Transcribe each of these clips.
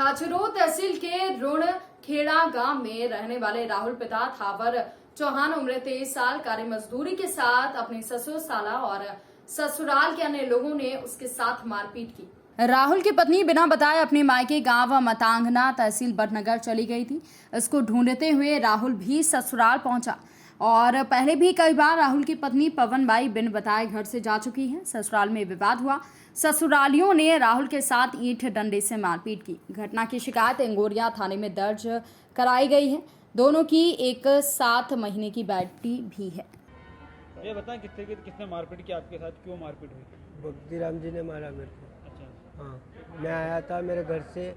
खाचरो तहसील के रुणखेड़ा गांव में रहने वाले राहुल पिता थावर चौहान उम्र 23 साल कार्य मजदूरी के साथ अपनी ससुर साला और ससुराल के अन्य लोगों ने उसके साथ मारपीट की। राहुल की पत्नी बिना बताए अपने मायके गांव मतांगना तहसील बटनगर चली गई थी। इसको ढूंढते हुए राहुल भी ससुराल पहुंचा और पहले भी कई बार राहुल की पत्नी पवनबाई बिन बताए घर से जा चुकी है। ससुराल में विवाद हुआ। ससुरालियों ने राहुल के साथ ईंट डंडे से मारपीट की। घटना की शिकायत इंगोरिया थाने में दर्ज कराई गई है। दोनों की एक 7 महीने की बेटी भी है। ये बताएं किसने मारपीट की आपके साथ, क्यों मारपीट हुई? भक्ति राम जी ने मारा मेरे को। अच्छा। हाँ, मैं आया था मेरे घर से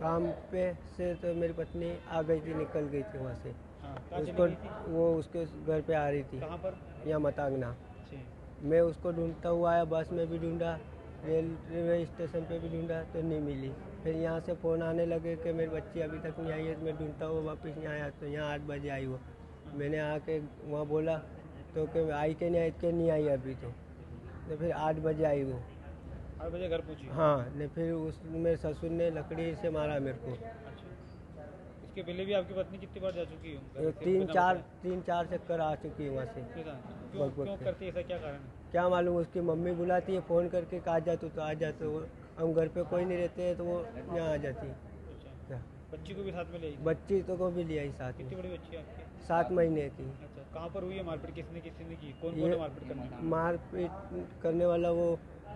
काम पे से, तो मेरी पत्नी आ गई थी, निकल गई थी वहाँ से। हाँ, कहाँ चली उसको गई थी? वो उसके घर पे आ रही थी। कहाँ पर? यहाँ मतांगना। अच्छा। मैं उसको ढूंढता हुआ आया, बस में भी ढूंढा, रेलवे स्टेशन पे भी ढूंढा तो नहीं मिली। फिर यहाँ से फ़ोन आने लगे कि मेरी बच्ची अभी तक नहीं आई है। मैं ढूंढता हुआ वापस यहाँ आया तो यहाँ 8 बजे आई वो। मैंने आके वहाँ बोला तो कि आई के नहीं आई, के नहीं आई अभी तो फिर 8 बजे आई वो। 8 बजे घर पहुँची? हाँ, ने फिर उस मेरे ससुर ने लकड़ी से मारा मेरे को। अच्छा। इसके पहले भी आपकी पत्नी कितनी बार जा चुकी है? 3-4 चक्कर आ चुकी है वहाँ से। क्यों करती है ऐसा, क्या कारण है? क्या मालूम, उसकी मम्मी बुलाती है फ़ोन करके, आ जा तो आ जा, तो हम घर पे कोई नहीं रहते हैं तो वो यहाँ आ जाती है। अच्छा। बच्ची को भी साथ में ले आई? बच्ची तो को भी लिया ही साथ कितनी में। बड़ी बच्ची है आपकी? 7 महीने की। अच्छा। कहाँ पर हुई है मारपीट? किसने की? कौन मारपीट करने का? मारपीट करने वाला वो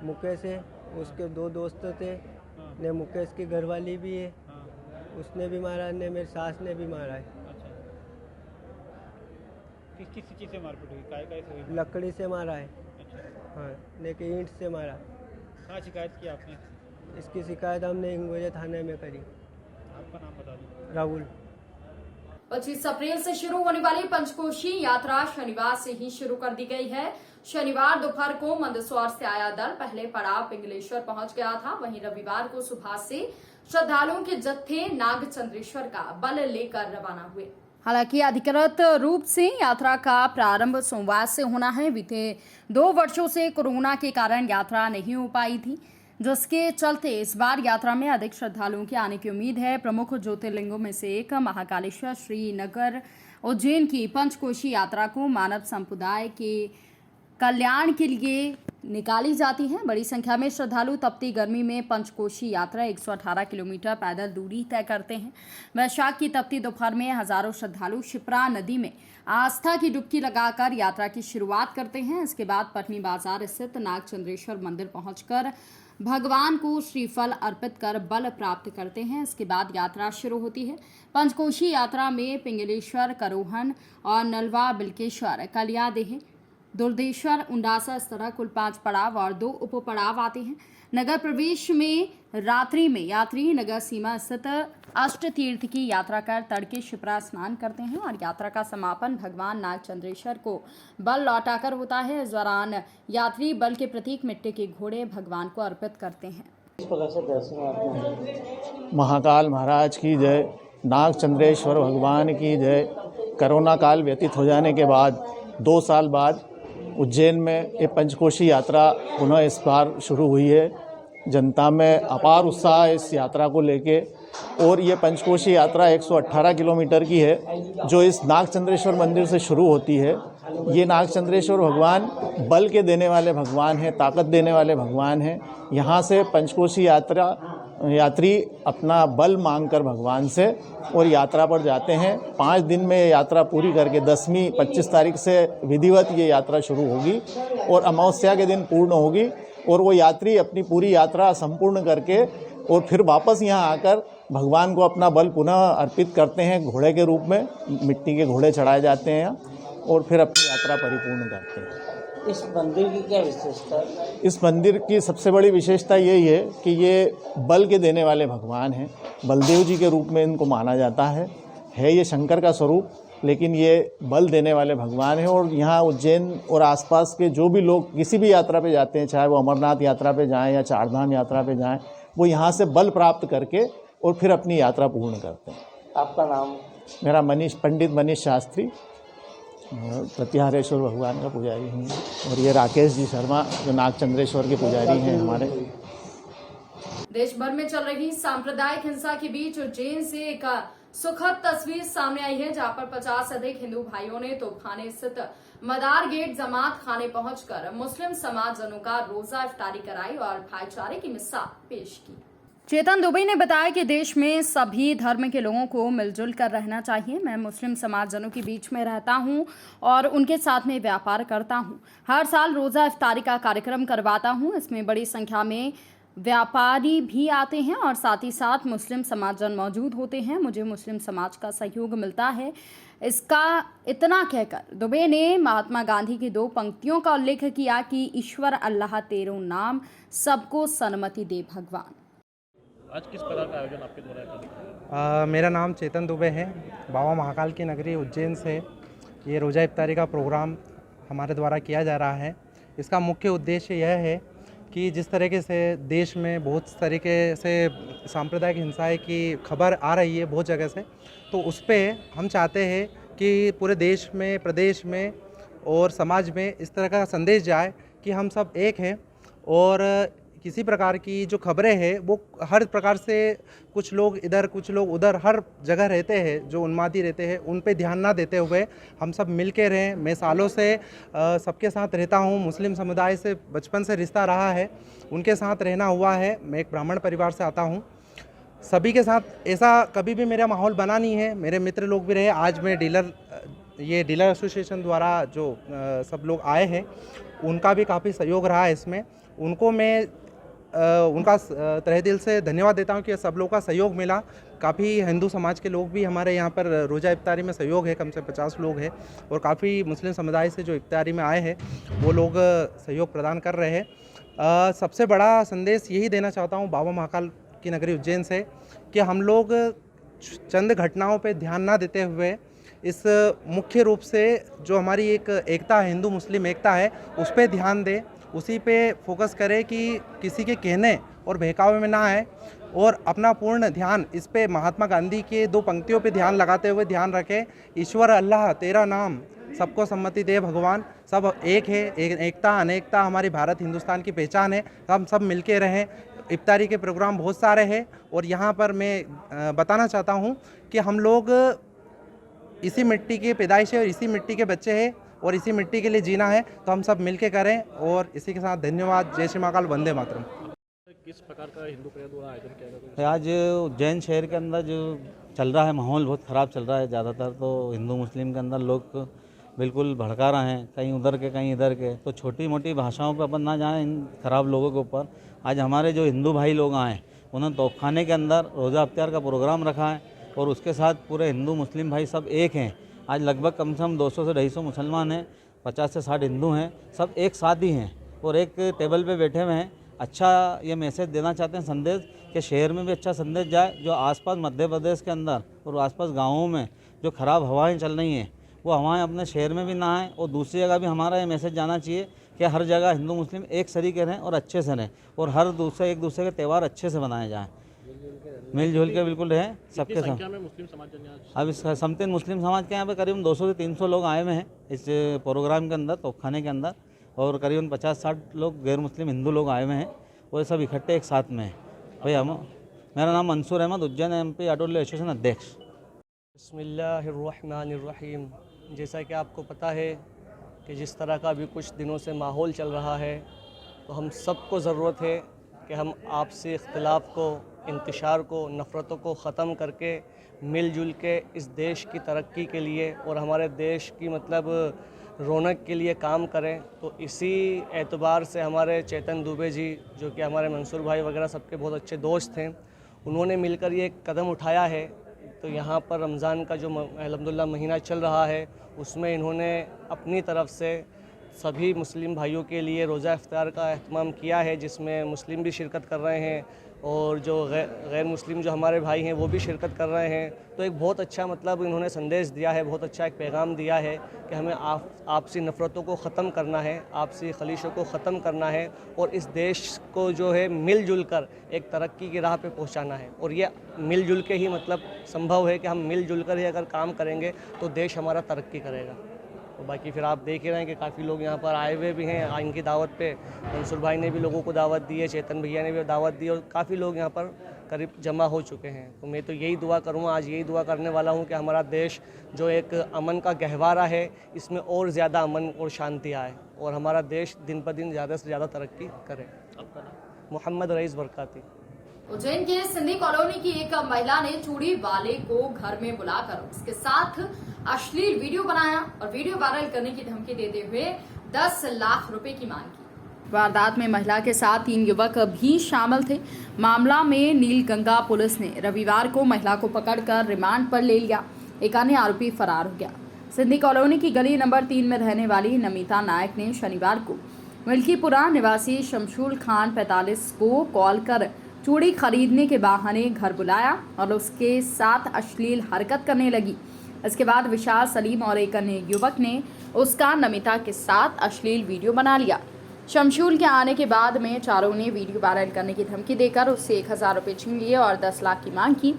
मुकेश है, उसके 2 दोस्त थे। हाँ। ने मुकेश की घरवाली भी है, हाँ। उसने भी मारा, ने मेरी सास ने भी मारा है। अच्छा। किस चीज़ से मारपीट हुई? काय से हुई? लकड़ी से मारा है। अच्छा। हाँ, ने कि ईंट से मारा। कहाँ शिकायत की आपने? इसकी शिकायत हमने इंगोरिया थाने में करी। आपका नाम बता दो। राहुल। 25 अप्रैल से शुरू होने वाली पंचकोशी यात्रा शनिवार से ही शुरू कर दी गई है। शनिवार दोपहर को मंदसौर से आया दल पहले पड़ाव पिंगलेश्वर पहुंच गया था। वहीं रविवार को सुबह से श्रद्धालुओं के जत्थे नागचंद्रेश्वर का बल लेकर रवाना हुए। हालांकि अधिकृत रूप से यात्रा का प्रारंभ सोमवार से होना है। बीते 2 वर्षों से कोरोना के कारण यात्रा नहीं हो पाई थी, जिसके चलते इस बार यात्रा में अधिक श्रद्धालुओं के आने की उम्मीद है। प्रमुख ज्योतिर्लिंगों में से एक महाकालेश्वर श्रीनगर उज्जैन की पंचकोशी यात्रा को मानव समुदाय के कल्याण के लिए निकाली जाती है। बड़ी संख्या में श्रद्धालु तपती गर्मी में पंचकोशी यात्रा 118 किलोमीटर पैदल दूरी तय करते हैं। वैशाख की तपती दोपहर में हजारों श्रद्धालु शिप्रा नदी में आस्था की डुबकी लगाकर यात्रा की शुरुआत करते हैं। इसके बाद पटनी बाजार स्थित नागचंद्रेश्वर मंदिर पहुंचकर भगवान को श्रीफल अर्पित कर बल प्राप्त करते हैं। इसके बाद यात्रा शुरू होती है। पंचकोशी यात्रा में पिंगलेश्वर, करोहन और नलवा बिल्केश्वर, कलियादेह, दुर्देश्वर, उंडासा, इस तरह कुल 5 पड़ाव और 2 उप पड़ाव आते हैं। नगर प्रवेश में रात्रि में यात्री नगर सीमा स्थित अष्ट तीर्थ की यात्रा कर तड़के शिप्रा स्नान करते हैं और यात्रा का समापन भगवान नागचंद्रेश्वर को बल लौटाकर होता है। इस दौरान यात्री बल के प्रतीक मिट्टी के घोड़े भगवान को अर्पित करते हैं। इस प्रकार से दर्शन महाकाल महाराज की जय, नागचंद्रेश्वर भगवान की जय। कोरोना काल व्यतीत हो जाने के बाद 2 साल बाद उज्जैन में ये पंचकोशी यात्रा पुनः इस बार शुरू हुई है। जनता में अपार उत्साह है इस यात्रा को लेके। और ये पंचकोशी यात्रा 118 किलोमीटर की है, जो इस नागचंद्रेश्वर मंदिर से शुरू होती है। ये नागचंद्रेश्वर भगवान बल के देने वाले भगवान हैं, ताकत देने वाले भगवान हैं। यहाँ से पंचकोशी यात्री अपना बल मांगकर भगवान से और यात्रा पर जाते हैं। 5 दिन में ये यात्रा पूरी करके 10वीं 25 तारीख से विधिवत ये यात्रा शुरू होगी और अमावस्या के दिन पूर्ण होगी। और वो यात्री अपनी पूरी यात्रा संपूर्ण करके और फिर वापस यहाँ आकर भगवान को अपना बल पुनः अर्पित करते हैं। घोड़े के रूप में मिट्टी के घोड़े चढ़ाए जाते हैं और फिर अपनी यात्रा परिपूर्ण करते हैं। इस मंदिर की क्या विशेषता है? इस मंदिर की सबसे बड़ी विशेषता यही है कि ये बल के देने वाले भगवान हैं। बलदेव जी के रूप में इनको माना जाता है ये शंकर का स्वरूप, लेकिन ये बल देने वाले भगवान हैं। और यहाँ उज्जैन और आसपास के जो भी लोग किसी भी यात्रा पे जाते हैं, चाहे वो अमरनाथ यात्रा पे जाएं या चारधाम यात्रा पे जाएं, वो यहाँ से बल प्राप्त करके और फिर अपनी यात्रा पूर्ण करते हैं। आपका नाम? मेरा पंडित मनीष शास्त्री, प्रतिहारेश्वर भगवान का पुजारी हूँ। और ये राकेश जी शर्मा जो नागचंद्रेश्वर के पुजारी हैं हमारे। देश भर में चल रही सांप्रदायिक हिंसा के बीच उज्जैन से एक सुखद तस्वीर सामने आई है, जहां पर 50 से अधिक हिंदू भाइयों ने तोपखाने स्थित मदार गेट जमात खाने पहुंचकर मुस्लिम समाजजनों का रोजा इफ्तारी कराई और भाईचारे की मिसाल पेश की। चेतन दुबे ने बताया कि देश में सभी धर्म के लोगों को मिलजुल कर रहना चाहिए। मैं मुस्लिम समाजजनों के बीच में रहता हूं और उनके साथ में व्यापार करता हूं। हर साल रोजा इफ्तारी का कार्यक्रम करवाता हूं। इसमें बड़ी संख्या में व्यापारी भी आते हैं और साथ ही साथ मुस्लिम समाजजन मौजूद होते हैं। मुझे मुस्लिम समाज का सहयोग मिलता है। इसका इतना कहकर दुबे ने महात्मा गांधी की 2 पंक्तियों का उल्लेख किया कि ईश्वर अल्लाह तेरो नाम, सबको सन्मति दे भगवान। आज किस प्रकार का आयोजन आपके द्वारा? मेरा नाम चेतन दुबे है। बाबा महाकाल की नगरी उज्जैन से ये रोज़ा इफ्तारी का प्रोग्राम हमारे द्वारा किया जा रहा है। इसका मुख्य उद्देश्य यह है कि जिस तरीके से देश में बहुत तरीके से सांप्रदायिक हिंसाएं की खबर आ रही है बहुत जगह से, तो उस पर हम चाहते हैं कि पूरे देश में, प्रदेश में और समाज में इस तरह का संदेश जाए कि हम सब एक हैं और किसी प्रकार की जो खबरें हैं वो हर प्रकार से, कुछ लोग इधर कुछ लोग उधर, हर जगह रहते हैं जो उन्मादी रहते हैं, उन पे ध्यान ना देते हुए हम सब मिल के रहें। मैं सालों से सबके साथ रहता हूँ। मुस्लिम समुदाय से बचपन से रिश्ता रहा है, उनके साथ रहना हुआ है। मैं एक ब्राह्मण परिवार से आता हूँ। सभी के साथ ऐसा कभी भी मेरा माहौल बना नहीं है। मेरे मित्र लोग भी रहे। आज मैं ये डीलर एसोसिएशन द्वारा जो सब लोग आए हैं उनका भी काफ़ी सहयोग रहा है इसमें। उनको मैं उनका तहे दिल से धन्यवाद देता हूं कि सब लोगों का सहयोग मिला। काफ़ी हिंदू समाज के लोग भी हमारे यहाँ पर रोज़ा इफ्तारी में सहयोग है, कम से 50 लोग हैं और काफ़ी मुस्लिम समुदाय से जो इफ्तारी में आए हैं वो लोग सहयोग प्रदान कर रहे हैं। सबसे बड़ा संदेश यही देना चाहता हूँ बाबा महाकाल की नगरी उज्जैन से कि हम लोग चंद घटनाओं पर ध्यान ना देते हुए इस मुख्य रूप से जो हमारी एक एकता है, हिंदू मुस्लिम एकता है, उस पर ध्यान दें, उसी पे फोकस करें कि किसी के कहने और बहकावे में ना आए और अपना पूर्ण ध्यान इस पे महात्मा गांधी के 2 पंक्तियों पे ध्यान लगाते हुए ध्यान रखें। ईश्वर अल्लाह तेरा नाम, सबको सम्मति दे भगवान। सब एक है, एकता अनेकता हमारी भारत हिंदुस्तान की पहचान है। हम सब मिलके रहें। इफ्तारी के प्रोग्राम बहुत सारे हैं और यहाँ पर मैं बताना चाहता हूँ कि हम लोग इसी मिट्टी के पैदाइश है और इसी मिट्टी के बच्चे हैं और इसी मिट्टी के लिए जीना है, तो हम सब मिलके करें। और इसी के साथ धन्यवाद। जय श्री महाकाल, वंदे मातरम। किस प्रकार का हिंदू परिवार द्वारा आयोजन किया गया? आज उज्जैन शहर के अंदर जो चल रहा है माहौल बहुत ख़राब चल रहा है। ज़्यादातर तो हिंदू मुस्लिम के अंदर लोग बिल्कुल भड़का रहे हैं, कहीं उधर के कहीं इधर के। तो छोटी मोटी भाषाओं पर अपन ना जाएं इन ख़राब लोगों के ऊपर। आज हमारे जो हिंदू भाई लोग आए उन्होंने तोपखाने के अंदर रोज़ा इफ्तार का प्रोग्राम रखा है और उसके साथ पूरे हिंदू मुस्लिम भाई सब एक हैं। आज लगभग कम से कम 200 से 250 मुसलमान हैं, 50 से 60 हिंदू हैं, सब एक साथ ही हैं और एक टेबल पे बैठे हुए हैं। अच्छा ये मैसेज देना चाहते हैं संदेश कि शहर में भी अच्छा संदेश जाए। जो आसपास मध्य प्रदेश के अंदर और आसपास गाँवों में जो ख़राब हवाएं चल रही हैं वो हवाएं अपने शहर में भी ना आएँ और दूसरी जगह भी हमारा ये मैसेज जाना चाहिए कि हर जगह हिंदू मुस्लिम एक सरीके रहें और अच्छे से रहें और हर एक दूसरे के त्यौहार अच्छे से मनाए जाएँ, मिलजुल के बिल्कुल रहें सबके साथ। मुस्लिम समाज अब इस समतिन मुस्लिम समाज के यहाँ पे करीबन 200 से 300 लोग आए हुए हैं इस प्रोग्राम के अंदर, तोपखाने के अंदर, और करीबन 50-60 लोग गैर मुस्लिम हिंदू लोग आए हुए हैं और सब इकट्ठे एक साथ में हैं। भैया मेरा नाम Mansoor Ahmad, Ujjain MP auto dealer association अध्यक्ष। बिस्मिल्लाहिर्रहमानिर्रहीम। जैसा कि आपको पता है कि जिस तरह का अभी कुछ दिनों से माहौल चल रहा है, तो हम सबको ज़रूरत है कि हम आपसी इख्तिलाफ़ को, इंतशार को, नफ़रतों को ख़त्म करके मिलजुल के इस देश की तरक्की के लिए और हमारे देश की रौनक के लिए काम करें। तो इसी एतबार से हमारे चेतन दुबे जी, जो कि हमारे मंसूर भाई वगैरह सबके बहुत अच्छे दोस्त हैं, उन्होंने मिलकर ये कदम उठाया है। तो यहाँ पर रमज़ान का जो अल्हम्दुलिल्लाह महीना चल रहा है उसमें इन्होंने अपनी तरफ से सभी मुस्लिम भाइयों के लिए रोज़ा इफ्तार का एहतमाम किया है, जिसमें मुस्लिम भी शिरकत कर रहे हैं और जो गैर मुस्लिम जो हमारे भाई हैं वो भी शिरकत कर रहे हैं। तो एक बहुत अच्छा इन्होंने संदेश दिया है, बहुत अच्छा एक पैगाम दिया है कि हमें आपसी नफ़रतों को ख़त्म करना है, आपसी खलीशों को ख़त्म करना है और इस देश को जो है मिलजुल कर एक तरक्की की राह पे पहुंचाना है। और ये मिलजुल के ही संभव है कि हम मिलजुल कर ही अगर काम करेंगे तो देश हमारा तरक्की करेगा। और बाकी फिर आप देख ही रहे हैं कि काफ़ी लोग यहाँ पर आए हुए भी हैं इनकी दावत पे। मंसूर भाई ने भी लोगों को दावत दी है, चेतन भैया ने भी दावत दी और काफ़ी लोग यहाँ पर करीब जमा हो चुके हैं। तो मैं तो यही दुआ करूँगा, आज यही दुआ करने वाला हूँ कि हमारा देश जो एक अमन का गहवारा है, इसमें और ज़्यादा अमन और शांति आए और हमारा देश दिन पर दिन ज़्यादा से ज़्यादा तरक्की करे। मोहम्मद रईस बरकाती। उज्जैन के सिंधी कॉलोनी की एक महिला ने चूड़ी वाले को घर में बुलाकर उसके साथ अश्लील वीडियो बनाया और वीडियो वायरल करने की धमकी देते हुए 10 लाख रुपए की मांग की। वारदात में महिला के साथ 3 युवक भी शामिल थे। मामला में नीलगंगा पुलिस ने रविवार को महिला को पकड़कर रिमांड पर ले लिया। एक अन्य आरोपी फरार हो गया। सिंधी कॉलोनी की गली नंबर 3 में रहने वाली नमिता नायक ने शनिवार को मिल्कीपुरा निवासी शमशूल खान 45 को कॉल कर चूड़ी खरीदने के बहाने घर बुलाया और उसके साथ अश्लील हरकत करने लगी। इसके बाद विशाल, सलीम और एक अन्य युवक ने उसका नमिता के साथ अश्लील वीडियो बना लिया। शमशूल के आने के बाद में चारों ने वीडियो वायरल करने की धमकी देकर उससे 1000 रुपये छीन लिए और 10 लाख की मांग की।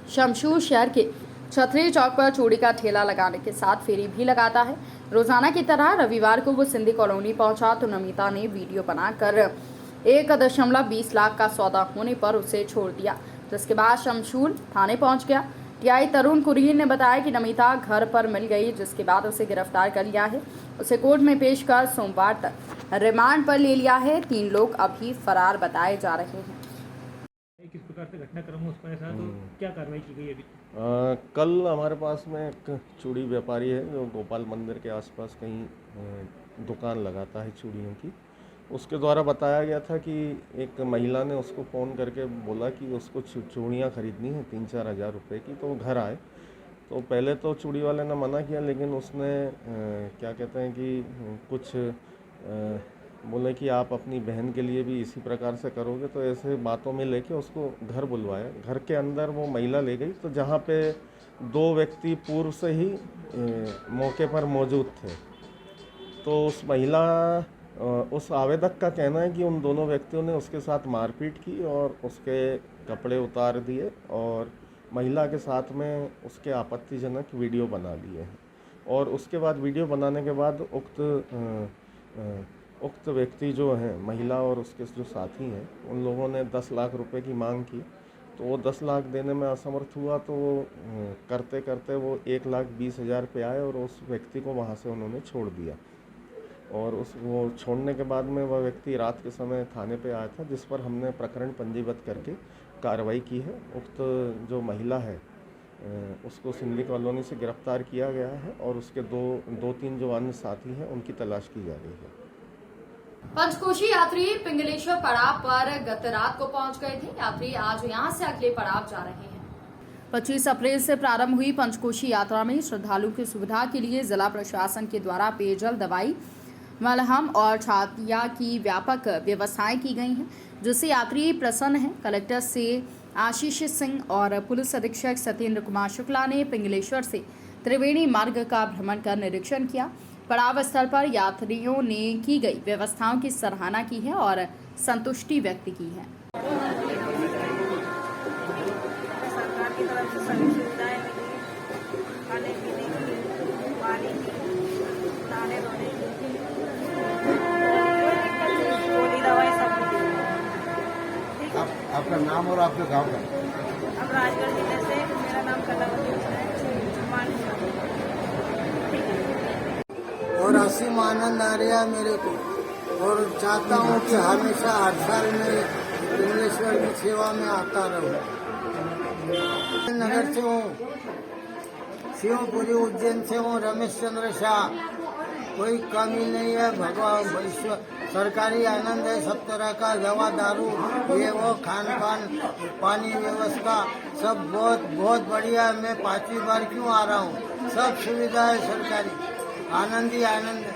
शमशूल शहर के छतरी चौक पर चूड़ी का ठेला लगाने के साथ फेरी भी लगाता है। रोजाना की तरह रविवार को वो सिंधी कॉलोनी पहुंचा तो नमिता ने वीडियो बनाकर 1.20 लाख का सौदा होने पर उसे छोड़ दिया। जिसके बाद शमशूल थाने पहुंच गया। टीआई तरुण कुरीन ने बताया कि नमिता घर पर मिल गई, जिसके बाद उसे गिरफ्तार कर लिया है। उसे कोर्ट में पेश कर सोमवार तक रिमांड पर ले लिया है। 3 लोग अभी फरार बताए जा रहे हैं। किस प्रकार से घटनाक्रम हुआ उसका ऐसा, तो क्या कार्रवाई की गई अभी? कल हमारे पास में एक चूड़ी व्यापारी है जो गोपाल मंदिर के आसपास कहीं दुकान लगाता है चूड़ियों की। उसके द्वारा बताया गया था कि एक महिला ने उसको फ़ोन करके बोला कि उसको चूड़ियाँ खरीदनी है 3-4 हज़ार रुपये की, तो वो घर आए। तो पहले तो चूड़ी वाले ने मना किया, लेकिन उसने क्या कहते हैं कि कुछ बोले कि आप अपनी बहन के लिए भी इसी प्रकार से करोगे, तो ऐसे बातों में लेके उसको घर बुलवाया। घर के अंदर वो महिला ले गई, तो जहाँ पे 2 व्यक्ति पूर्व से ही मौके पर मौजूद थे, तो उस महिला उस आवेदक का कहना है कि उन दोनों व्यक्तियों ने उसके साथ मारपीट की और उसके कपड़े उतार दिए और महिला के साथ में उसके आपत्तिजनक वीडियो बना लिए हैं। और उसके बाद वीडियो बनाने के बाद उक्त व्यक्ति जो हैं, महिला और उसके जो साथी हैं, उन लोगों ने 10 लाख रुपए की मांग की। तो वो 10 लाख देने में असमर्थ हुआ, तो वो करते करते वो 1,20,000 पे आए और उस व्यक्ति को वहाँ से उन्होंने छोड़ दिया। और वो छोड़ने के बाद में वह व्यक्ति रात के समय थाने पे आया था, जिस पर हमने प्रकरण पंजीबद्ध करके कार्रवाई की है। उक्त जो महिला है उसको सिंधी कॉलोनी से गिरफ्तार किया गया है और उसके 2-3 जो अन्य साथी हैं उनकी तलाश की जा रही है। पंचकोशी यात्री पिंगलेश्वर पड़ाव पर गत रात को पहुंच गए थे। यात्री आज यहां से अगले पड़ाव जा रहे हैं। 25 अप्रैल से प्रारंभ हुई पंचकोशी यात्रा में श्रद्धालुओं की सुविधा के लिए जिला प्रशासन के द्वारा पेयजल, दवाई, मलहम और छातिया की व्यापक व्यवस्थाएं की गई हैं, जिससे यात्री प्रसन्न हैं। कलेक्टर से आशीष सिंह और पुलिस अधीक्षक सत्येंद्र कुमार शुक्ला ने पिंगलेश्वर से त्रिवेणी मार्ग का भ्रमण कर निरीक्षण किया। पड़ाव स्थल पर यात्रियों ने की गई व्यवस्थाओं की सराहना की है और संतुष्टि व्यक्त की है। सरकार की तरफ से सभी सुविधाएं मिली, खाने पीने की, पानी की, नहाने धोने की, गोली दवाई सब मिली। आपका नाम और आपके गांव का? अब राजगढ़ जिले से, मेरा नाम कलावती है। और असीम आनंद आ रहा है मेरे को, और चाहता हूँ कि हमेशा 8 साल में पिंगलेश्वर की सेवा में आता रहूँ। नगर से हूँ, शिवपुरी उज्जैन से हूँ, रमेश चंद्र शाह। कोई कमी नहीं है, भगवान ईश्वर सरकारी आनंद है, सब तरह का दवा दारू ये वो खान पान पानी व्यवस्था सब बहुत बहुत बढ़िया है। मैं 5वीं बार क्यों आ रहा हूँ, सब सुविधा है सरकारी, आनंद ही आनंद है।